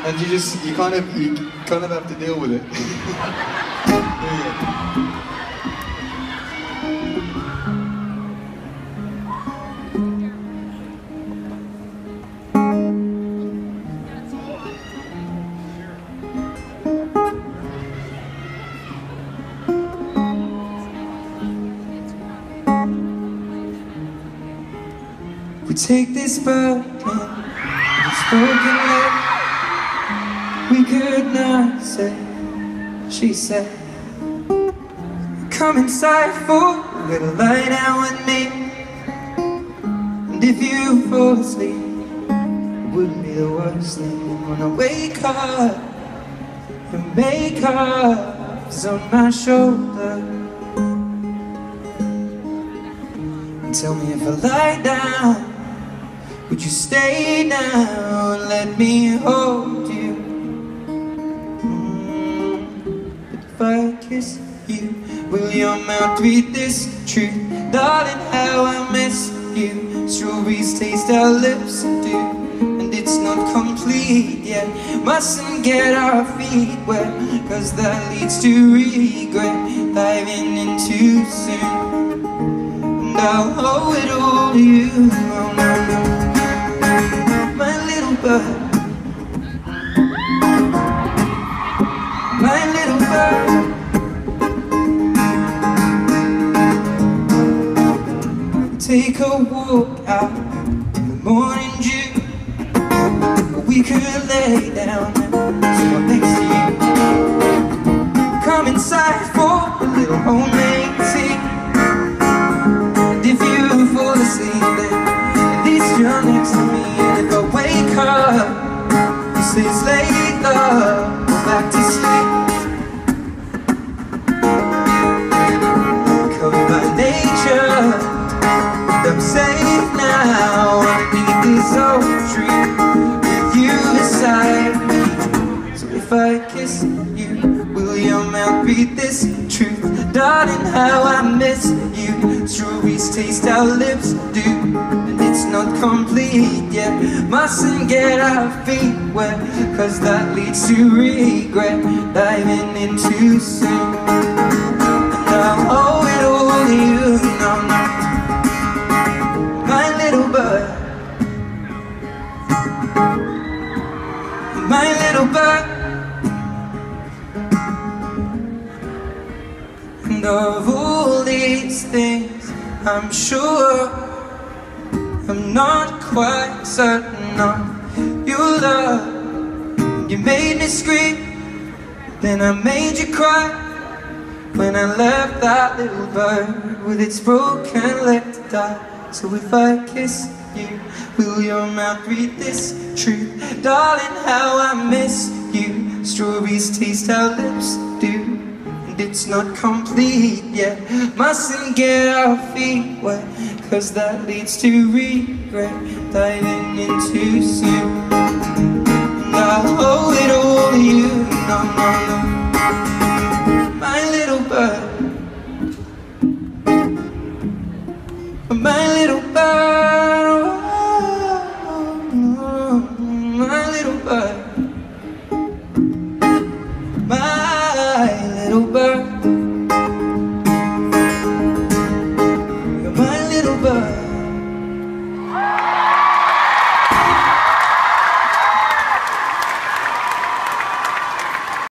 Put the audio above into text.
and you kind of have to deal with it. Yeah. We take this broken and spoken love we could not say. She said, come inside for a little lie down with me, and if you fall asleep, it wouldn't be the worst thing. When I wake up, your makeup is on my shoulder, and tell me if I lie down, would you stay now and let me hold you? But if I kiss you, will your mouth read this truth? Darling, how I miss you. Strawberries taste our lips do, and it's not complete yet. Mustn't get our feet wet, cause that leads to regret. Diving in too soon, and I'll owe it all to you. Oh, no, no. My little bird, take a walk out in the morning dew. We could lay down and next to you. Come inside for a little homemade tea, and if you fall asleep, then at least you're next to me. And if I wake up, you say it's late, love, go back to sleep. Covered by nature, and I'm safe now underneath this oak tree, with you beside me. So if I kiss you, will your mouth read this truth? Darling, how I miss you. Strawberries taste our lips do, and it's not complete yet. Mustn't get our feet wet, cause that leads to regret. Diving in too soon, and I'll owe it all to you. No, no. My little bird, my little bird. And of all these things, I'm sure I'm not quite certain of your love. You made me scream, then I made you cry, when I left that little bird with its broken leg to die. So if I kiss you, will your mouth read this truth? Darling, how I miss you. Strawberries taste our lips do, and it's not complete yet. Mustn't get our feet wet, cause that leads to regret. Diving in too soon, and I'll owe it all to you. No, no, no. My little bird, my little bird, oh, my little bird.